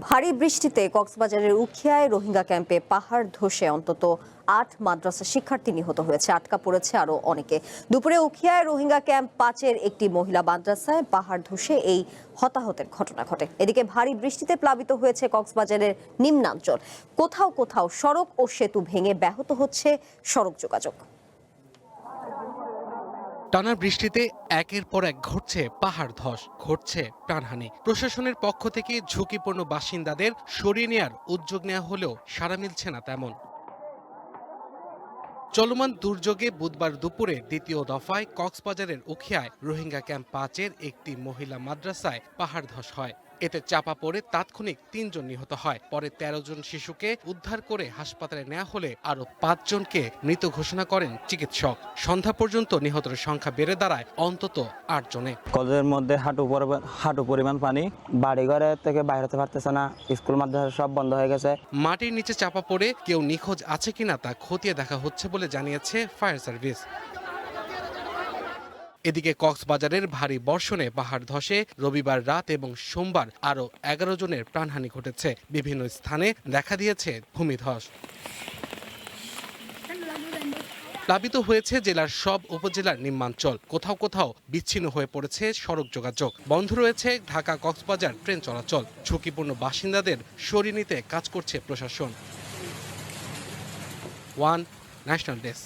ভারী বৃষ্টিতে কক্সবাজারের উখিয়ায় রোহিঙ্গা ক্যাম্পে পাহাড় ধসে অন্তত ৮ মাদ্রাসা শিক্ষার্থী নিহত হয়েছে, আটকা পড়েছে আরো অনেকে। দুপুরে উখিয়ায় রোহিঙ্গা ক্যাম্প ৫-এর একটি মহিলা মাদ্রাসায় পাহাড় ধসে এই হতাহতের ঘটনা ঘটে। এদিকে ভারী বৃষ্টিতে প্লাবিত হয়েছে কক্সবাজারের নিম্নাঞ্চল। কোথাও কোথাও সড়ক ও সেতু ভেঙে ব্যাহত হচ্ছে সড়ক যোগাযোগ। টানা বৃষ্টিতে একের পর এক ঘটছে পাহাড় ধস, ঘটছে প্রাণহানি। প্রশাসনের পক্ষ থেকে ঝুঁকিপূর্ণ বাসিন্দাদের সরিয়ে নেয়ার উদ্যোগ নেওয়া হলেও সাড়া মিলছে না তেমন। চলমান দুর্যোগে বুধবার দুপুরে দ্বিতীয় দফায় কক্সবাজারের উখিয়ায় রোহিঙ্গা ক্যাম্প ৫-এর একটি মহিলা মাদ্রাসায় পাহাড় ধস হয়। এতে চাপা পড়ে তাৎক্ষণিক ৩ জন নিহত হয়। পরে ১৩ জন শিশুকে উদ্ধার করে হাসপাতালে নেওয়া হলে আরও ৫ জনকে মৃত ঘোষণা করেন চিকিৎসক। সন্ধ্যা পর্যন্ত নিহতের সংখ্যা বেড়ে দাঁড়ায় অন্তত ৮ জনে। কলেজের মধ্যে হাঁটু পরিমাণ পানি, বাড়িঘরে থেকে বাইরে হতে পারতেছে না, স্কুল মাদ্রাসা সব বন্ধ হয়ে গেছে। মাটির নিচে চাপা পড়ে কেউ নিখোঁজ আছে কিনা তা খতিয়ে দেখা হচ্ছে বলে জানিয়েছে ফায়ার সার্ভিস। এদিকে কক্সবাজারের ভারী বর্ষণে পাহাড় ধসে রবিবার রাত এবং সোমবার আরও ১১ জনের প্রাণহানি ঘটেছে। বিভিন্ন স্থানে দেখা দিয়েছে ভূমিধস। প্লাবিত হয়েছে জেলার সব উপজেলার নিম্নাঞ্চল। কোথাও কোথাও বিচ্ছিন্ন হয়ে পড়েছে সড়ক যোগাযোগ। বন্ধ রয়েছে ঢাকা কক্সবাজার ট্রেন চলাচল। ঝুঁকিপূর্ণ বাসিন্দাদের সরিয়ে নিতে কাজ করছে প্রশাসন। One national desk.